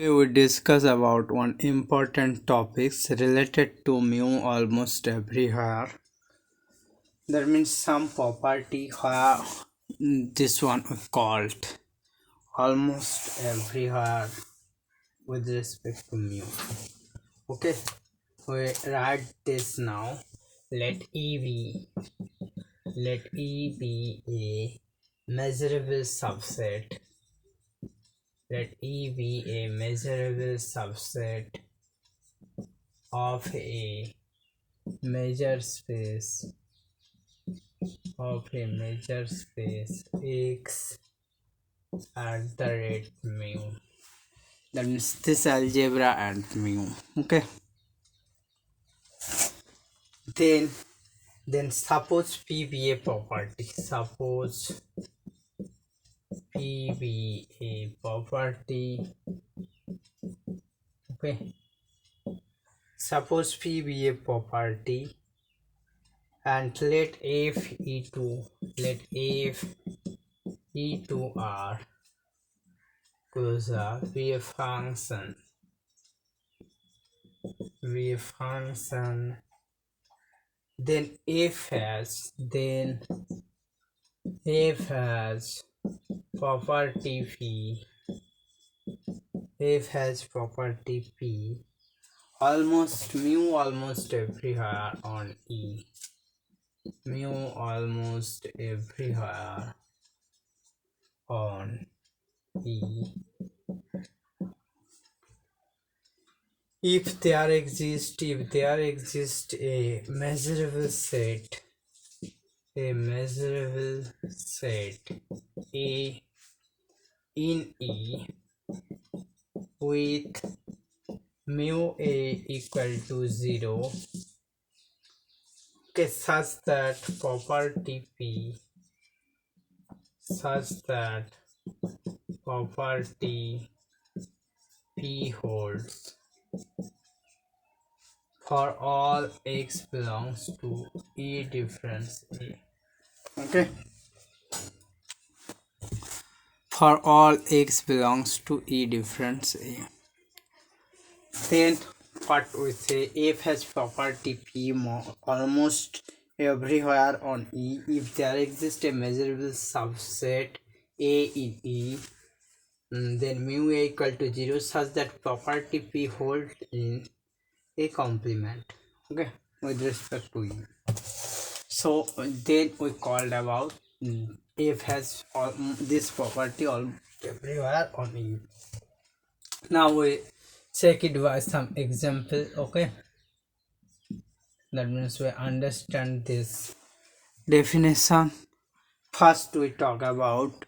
We will discuss about one important topics related to mu almost everywhere. That means some property where this one we called almost everywhere with respect to mu. Okay, we write this now. Let E be a measurable subset. Let E be a measurable subset of a measure space X at the rate mu. That means this algebra and mu. Okay. Then suppose P be a property. Suppose P be a property. Okay. Suppose P be a property and let f e2 r closure be a function then f has property p almost everywhere on E. Mu almost everywhere on E. If there exists a measurable set A in E with mu A equal to 0, okay, such that property P holds for all x belongs to E difference A. Okay, for all x belongs to E difference A. Then what we say, f has property p almost everywhere on E if there exists a measurable subset A in E, then mu A equal to 0 such that property p holds in a complement, okay, with respect to E. So then we called about f has this property everywhere on E. Now we check it by some example. Okay, that means we understand this definition. First we talk about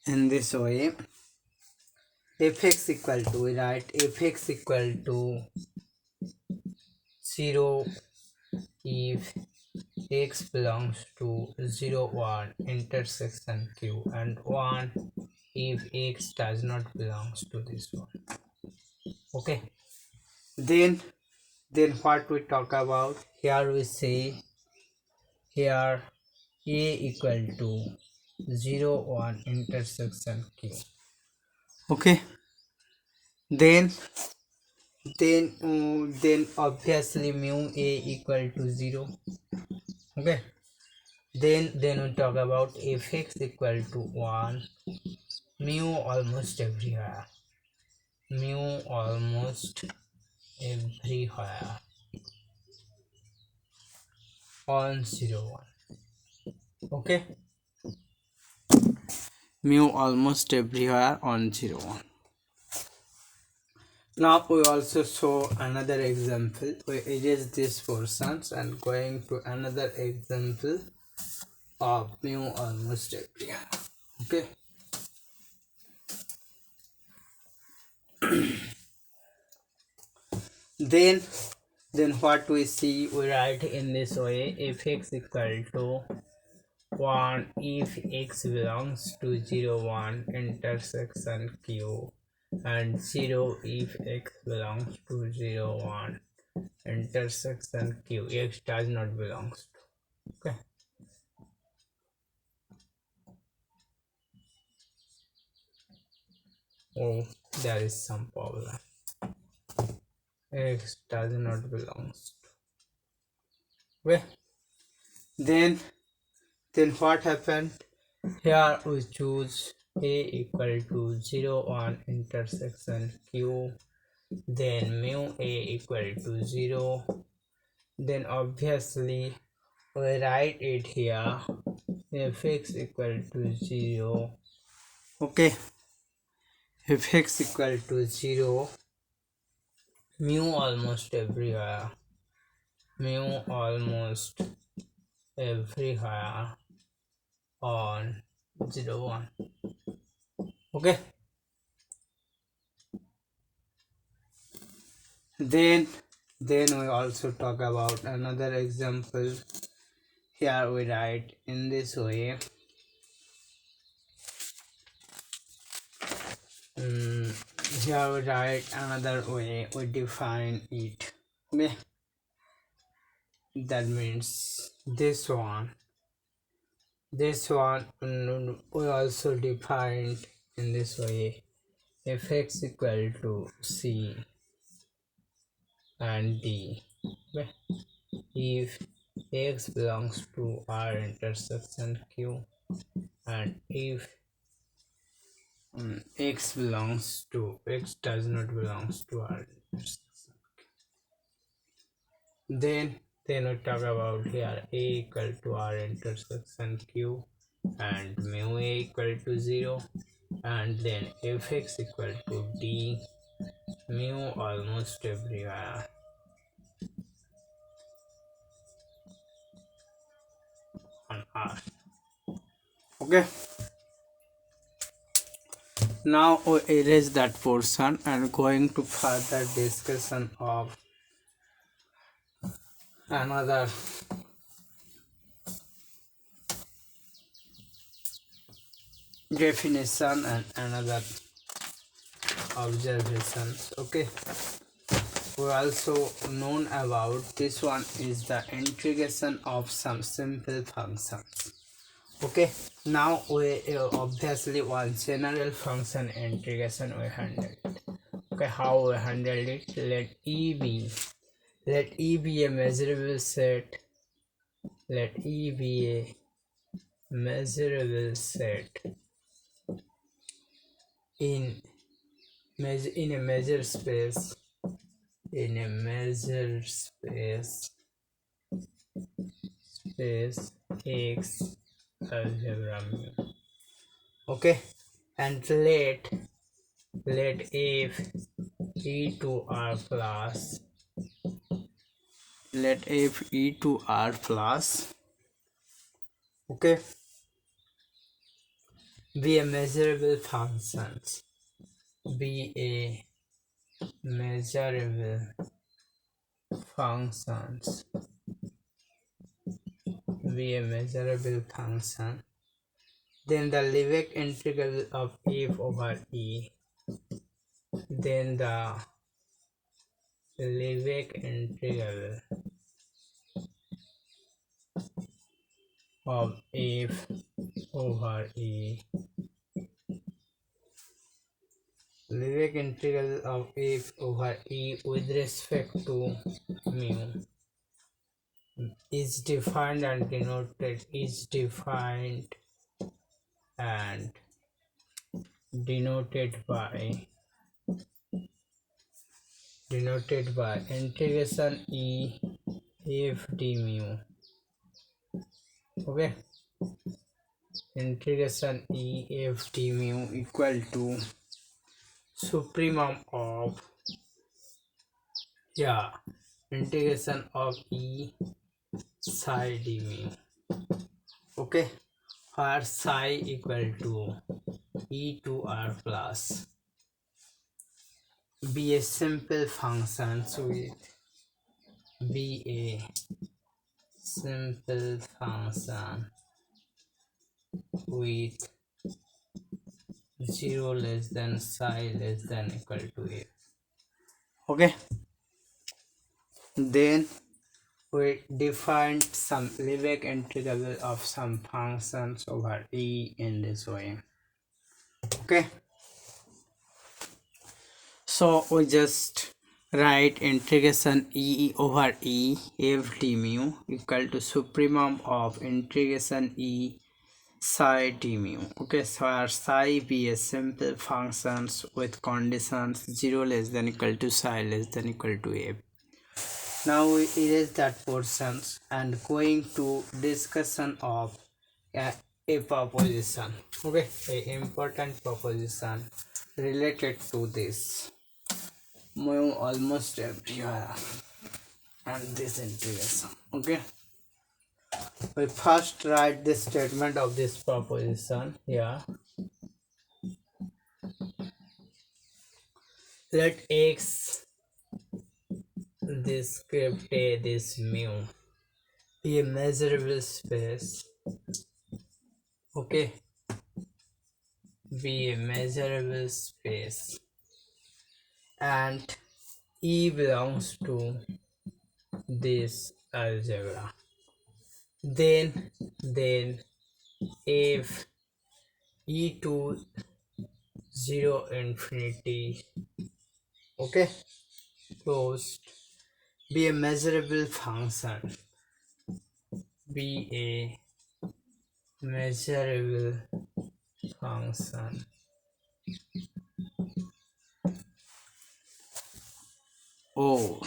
in this way, fx equal to, we write fx equal to 0 if x belongs to 0 1 intersection q and 1 if x does not belongs to this one. Okay, then what we talk about here, we say here a equal to 0 1 intersection q. Okay, then obviously mu a equal to 0. Okay, then we talk about fx equal to 1, mu almost everywhere on 0 1. Okay, mu almost everywhere on 0 1. Now we also show another example. We erase these portions and going to another example of mu almost everywhere. Okay, then what we see, we write in this way, fx equal to 1 if x belongs to 0 1 intersection q and 0 if x belongs to 0 1 intersection q, x does not belongs to. Okay, there is some problem. X does not belongs to. Okay. Then what happened? Here we choose A equal to 0 on intersection Q. Then mu A equal to 0. Then obviously we write it here. If x equal to 0. Okay. If x equal to 0, mu almost everywhere. Mu almost everywhere on 0 1. Okay. Then we also talk about another example. Here we write in this way. Here we write another way. We define it. Okay. That means this one we also defined in this way. If x equal to c and d, okay. If x belongs to R intersection Q, and if x does not belongs to R intersection, then we talk about here A equal to R intersection Q and mu A equal to 0, and then if x equal to D, mu almost everywhere on R. Okay. Now we erase that portion and going to further discussion of another definition and another observations. Okay. We also known about this one is the integration of some simple functions. Okay. Now we obviously one general function integration we handled. Okay, how we handled it? Let E be a measurable set. Let E be a measurable set in a measure space. In a measure space X algebra mu. Okay, and let f e to r plus okay be a measurable functions be a measurable functions be a measurable function, then the Lebesgue integral of f over e, then the Lebesgue integral of f over e, Lebesgue integral of f over e with respect to mu is defined and denoted denoted by integration e f d mu. Okay, integration e f d mu equal to supremum of integration of e psi d mu. Okay, where psi equal to e to r plus be a simple function with be a simple function with 0 less than psi less than equal to a. Okay, then we defined some Lebesgue integral of some functions over e in this way. Okay, So we just write integration e over e f d mu equal to supremum of integration e psi d mu. Okay, so our psi be a simple functions with conditions 0 less than equal to psi less than equal to f. Now we erase that portions and going to discussion of a proposition. Okay, a important proposition related to this mu almost everywhere and this integration. Okay, we first write the statement of this proposition here. Let x this script a this mu be a measurable space. Okay, be a measurable space and e belongs to this algebra. Then if e to 0 infinity, okay, closed, be a measurable function, be a measurable function. Oh,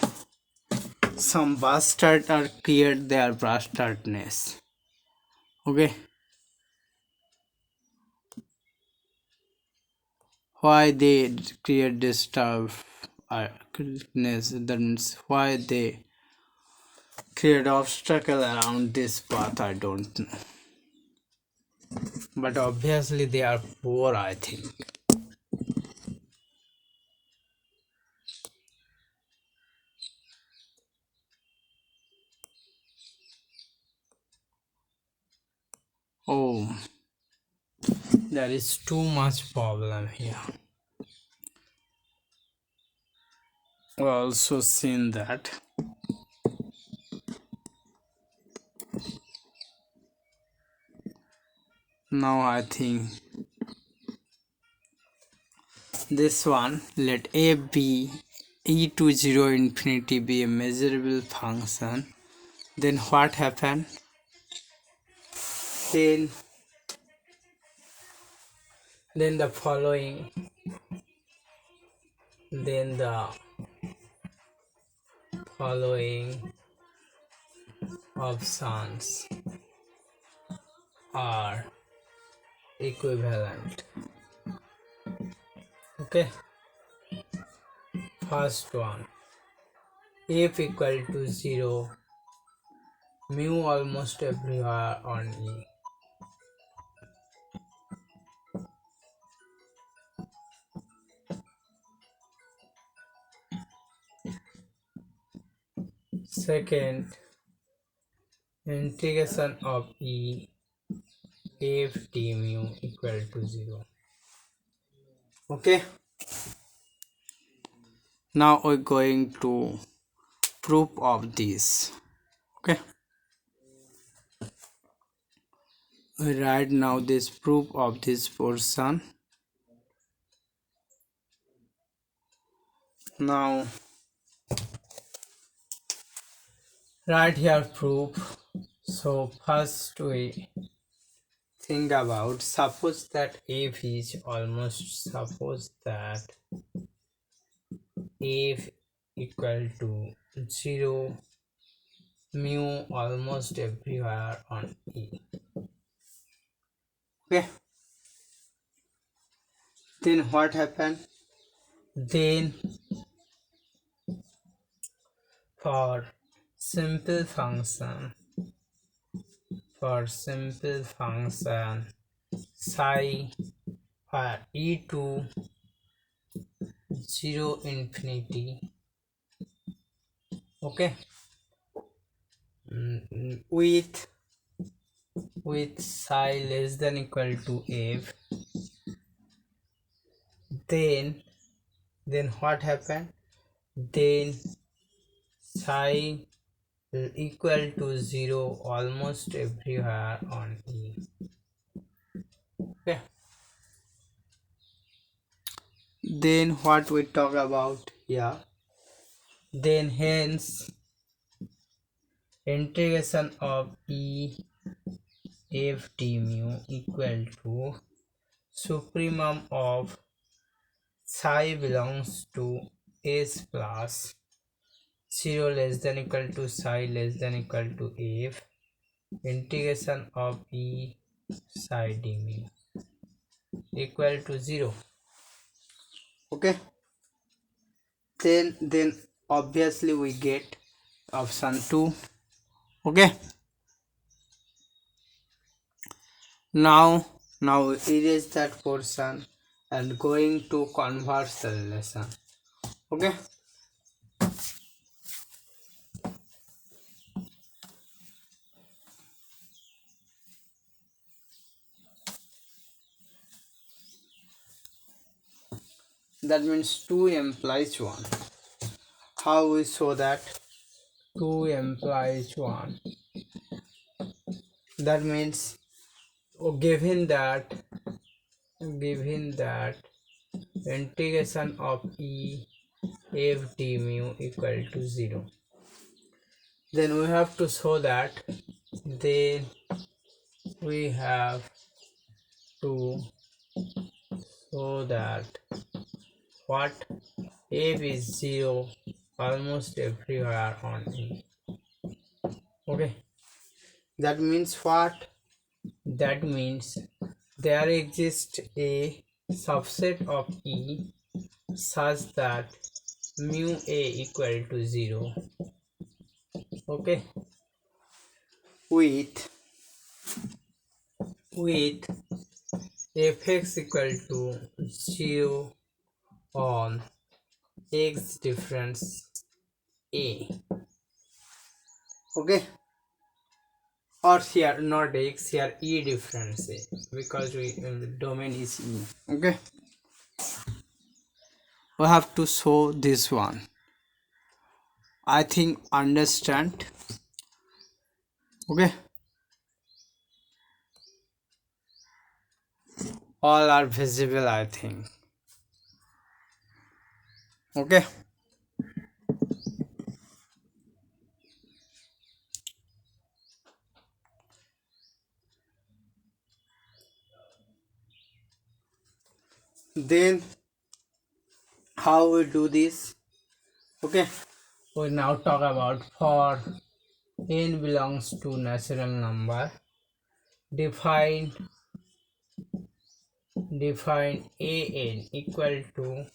some bastards are cleared their bastardness. Okay, why they create this stuff? That means why they create obstacle around this path. I don't know, but obviously they are poor, I think. Oh, there is too much problem here. We also seen that. Now I think this one, let a be e to 0 infinity be a measurable function. Then what happened? Then then the following then the following options are equivalent. Okay, first one, f equal to 0, mu almost everywhere on e. Second, integration of e f d mu equal to 0. Okay, now we're going to proof of this. Okay, we write now this proof of this portion. Now write here proof. So first we think about, suppose that f is almost, suppose that f equal to 0, mu almost everywhere on e. Okay, then what happened? Then for simple function psi for e to 0 infinity, okay, with psi less than equal to f, then what happened? Then psi equal to 0 almost everywhere on e. Okay, then what we talk about here, then hence integration of e f d mu equal to supremum of psi belongs to s plus 0 less than equal to psi less than equal to f integration of e psi d mu equal to 0. Okay, then obviously we get option 2. Okay, now erase that portion and going to convert the relation. Okay, that means 2 implies 1. How we show that? 2 implies 1. That means given that integration of e f d mu equal to 0, then we have to show that then we have to show that what f is 0 almost everywhere on e. Okay, that means what? That means there exists a subset of e such that mu a equal to 0. Okay, with fx equal to 0 on x difference a. Okay, or here not x, here e difference a, because the domain is e. Okay, we have to show this one. I think understand. Okay, all are visible, I think. Okay, then how we do this? Okay, we now talk about for n belongs to natural number, define an equal to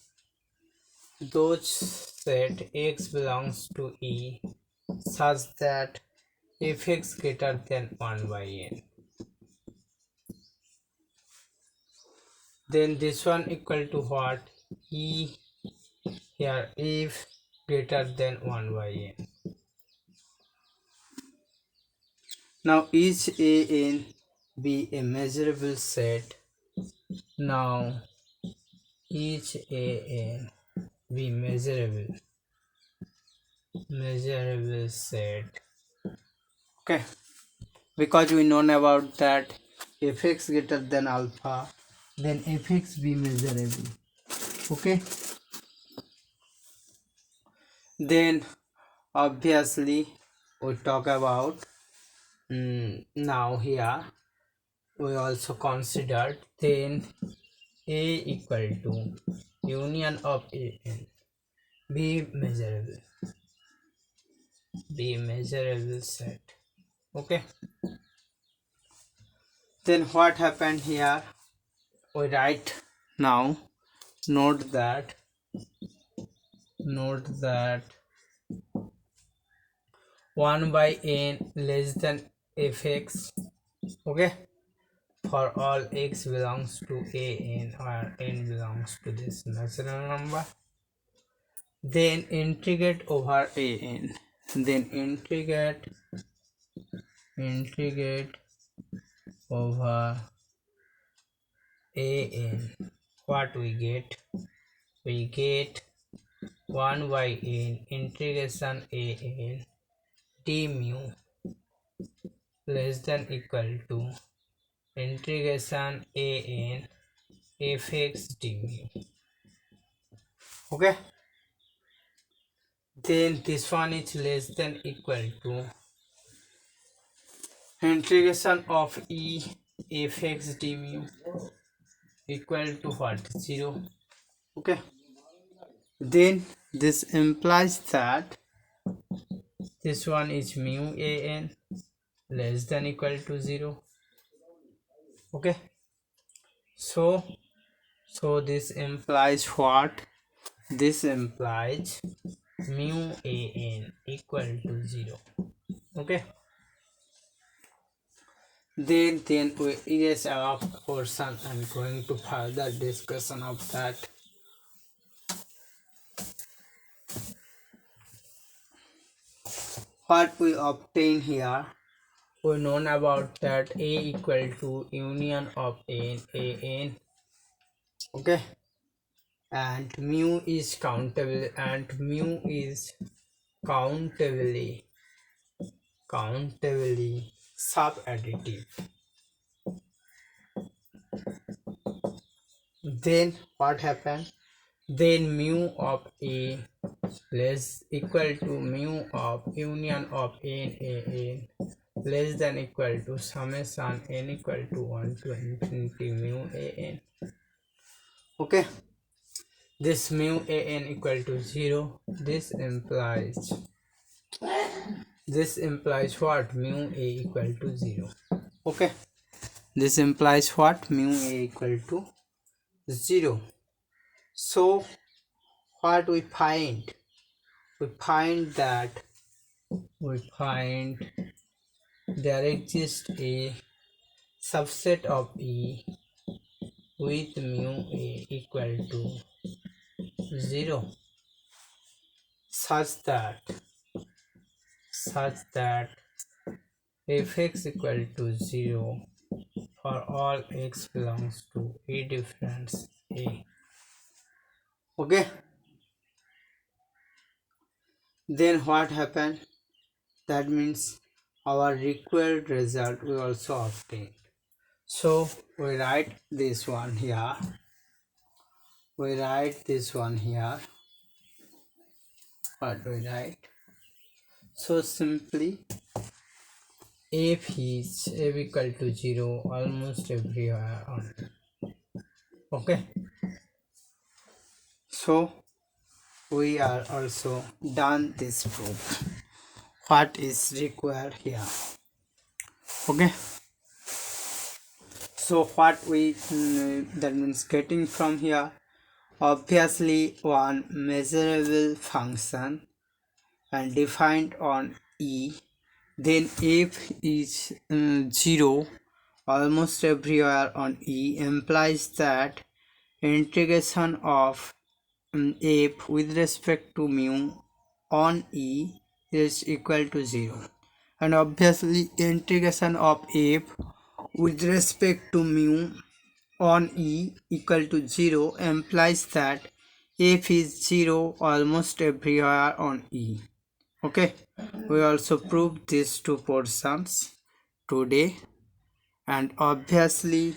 those set x belongs to e such that fx greater than 1 by n. Then this one equal to what? E here if greater than 1 by n. Now each an be a measurable set. Now each an be measurable set. Okay, because we know about that fx greater than alpha, then fx be measurable. Okay, then obviously we talk about now here we also considered then a equal to union of an be measurable set. Okay, then what happened here? We write now, note that 1 by n less than fx. Okay, for all x belongs to an or n belongs to this natural number, then integrate over an, then integrate over an. What we get? We get 1 by n integration an d mu less than equal to integration an fx d mu. Okay, then this one is less than equal to integration of e fx d mu equal to what, 0. Okay, then this implies that this one is mu an less than equal to 0. Okay, so this implies what? This implies mu an equal to 0. Okay, then we erase our portion and going to further discussion of that. What we obtain here, we know about that a equal to union of an. Okay, and mu is countable, and mu is countably subadditive. Then what happened? Then mu of a less equal to mu of union of n less than equal to summation n equal to 1 to infinity mu an. Okay, this mu an equal to 0. This implies what? Mu a equal to 0. Okay, this implies what? Mu a equal to 0. So what we find? We find that there exists a subset of E with mu A equal to 0 such that fx equal to 0 for all x belongs to a difference A. Okay, then what happened? That means our required result we also obtain. So we write this one here. What do we write? So simply f is f equal to 0 almost everywhere on. Okay, so we are also done this proof. What is required here? Okay, so what we that means getting from here, obviously one measurable function and defined on E, then f is 0 almost everywhere on E implies that integration of f with respect to mu on E is equal to 0, and obviously integration of f with respect to mu on E equal to 0 implies that f is 0 almost everywhere on E. Okay, we also proved these two portions today, and obviously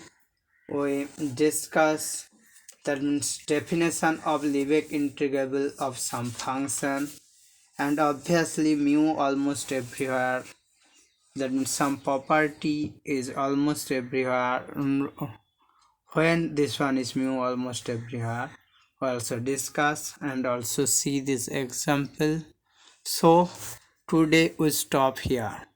we discuss that means definition of Lebesgue integrable of some function, and obviously mu almost everywhere, that means some property is almost everywhere. When this one is mu almost everywhere, we also discuss and also see this example. So today we stop here.